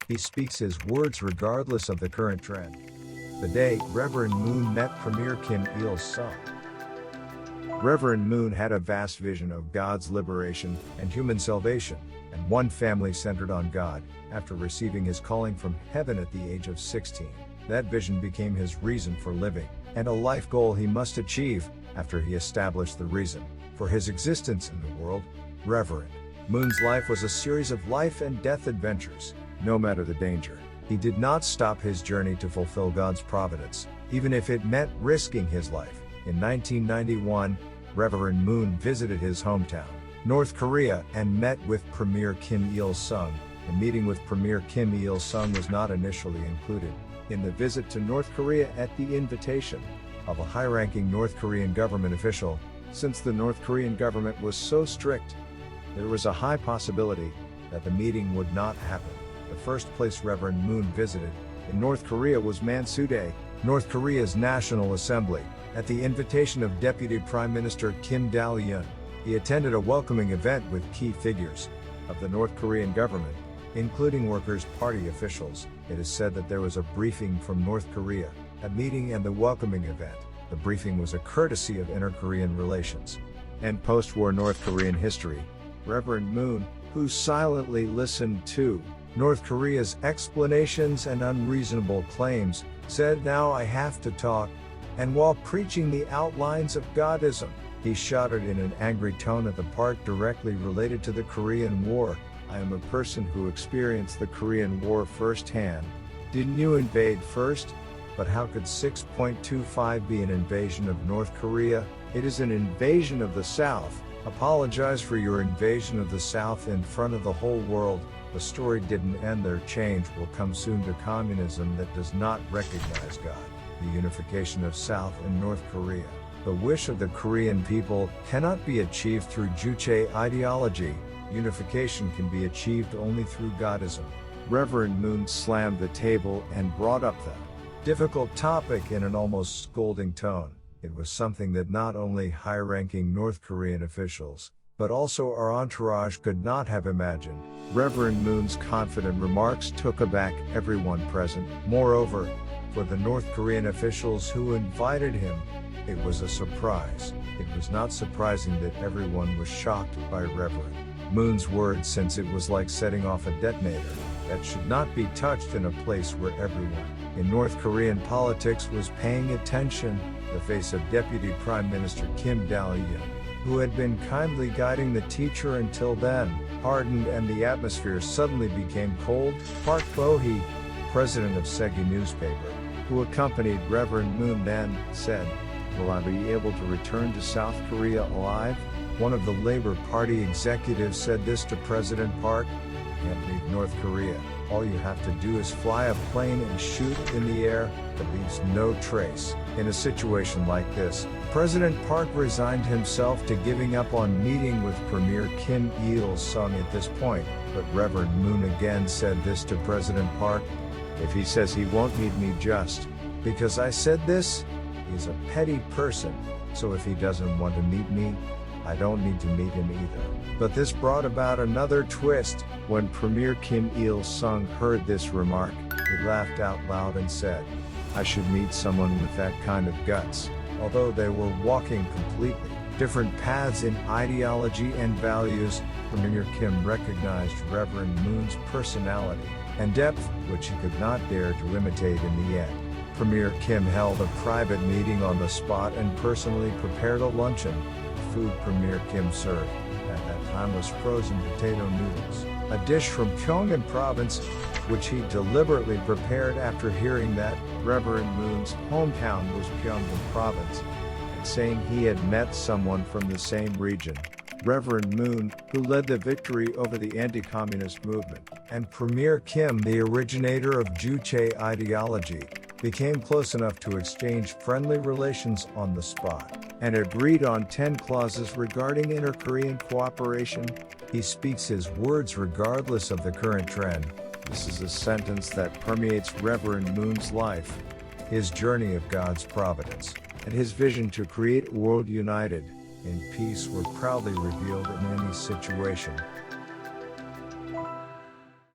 He speaks his words regardless of the current trend. The day Rev.Moon met Premier Kim Il-sung. Rev.Moon had a vast vision of God's liberation and human salvation, and one family centered on God. After receiving his calling from heaven at the age of 16, that vision became his reason for living, and a life goal he must achieve. After he established the reason for his existence in the world, Rev.Moon's life was a series of life and death adventures. No matter the danger, he did not stop his journey to fulfill God's providence, even if it meant risking his life. In 1991, Rev.Moon visited his hometown, North Korea, and met with Premier Kim Il-sung. The meeting with Premier Kim Il-sung was not initially included in the visit to North Korea at the invitation of a high-ranking North Korean government official. Since the North Korean government was so strict, there was a high possibility that the meeting would not happen. The first place Rev.Moon visited in North Korea was Mansudae, North Korea's National Assembly, at the invitation of Deputy Prime Minister Kim Il-sung. He attended a welcoming event with key figures of the North Korean government, including Workers' Party officials. It is said that there was a briefing from North Korea, a meeting and the welcoming event. The briefing was a courtesy of inter-Korean relations and post-war North Korean history. Rev.Moon, who silently listened to North Korea's explanations and unreasonable claims, said, "Now I have to talk." And while preaching the outlines of Godism, he shouted in an angry tone at the part directly related to the Korean War, "I am a person who experienced the Korean War firsthand. Didn't you invade first? But how could 6.25 be an invasion of North Korea? It is an invasion of the South. Apologize for your invasion of the South in front of the whole world." The story didn't end there. Change will come soon to communism that does not recognize God. The unification of South and North Korea, the wish of the Korean people, cannot be achieved through Juche ideology. Unification can be achieved only through Godism. Rev.Moon slammed the table and brought up the difficult topic in an almost scolding tone. It was something that not only high-ranking North Korean officials, but also our entourage could not have imagined. Rev.Moon's confident remarks took aback everyone present. Moreover, for the North Korean officials who invited him, it was a surprise. It was not surprising that everyone was shocked by Rev.Moon's words, since it was like setting off a detonator that should not be touched in a place where everyone in North Korean politics was paying attention. The face of Deputy Prime Minister Kim Il-sung, who had been kindly guiding the teacher until then, hardened, and the atmosphere suddenly became cold. Park Bo-hee, president of Segye newspaper, who accompanied Rev.Moon, then said, "Will I be able to return to South Korea alive?" One of the Labour Party executives said this to President Park, "You can't leave North Korea. All you have to do is fly a plane and shoot in the air that leaves no trace." In a situation like this, President Park resigned himself to giving up on meeting with Premier Kim Il-sung at this point, but Rev.Moon again said this to President Park, "If he says he won't meet me just because I said this, he's a petty person, so if he doesn't want to meet me, I don't need to meet him either." But this brought about another twist. When Premier Kim Il-sung heard this remark, he laughed out loud and said, "I should meet someone with that kind of guts." Although they were walking completely different paths in ideology and values, Premier Kim recognized Rev.Moon's personality and depth, which he could not dare to imitate in the end. Premier Kim held a private meeting on the spot and personally prepared a luncheon. The food Premier Kim served at that time was frozen potato noodles, a dish from Pyongan province, which he deliberately prepared after hearing that Rev.Moon's hometown was Pyongan province, and saying he had met someone from the same region. Rev.Moon, who led the victory over the anti-communist movement, and Premier Kim, the originator of Juche ideology, became close enough to exchange friendly relations on the spot, and agreed on 10 clauses regarding inter-Korean cooperation. He speaks his words regardless of the current trend. This is a sentence that permeates Rev.Moon's life, his journey of God's providence, and his vision to create a world united in peace were proudly revealed in any situation.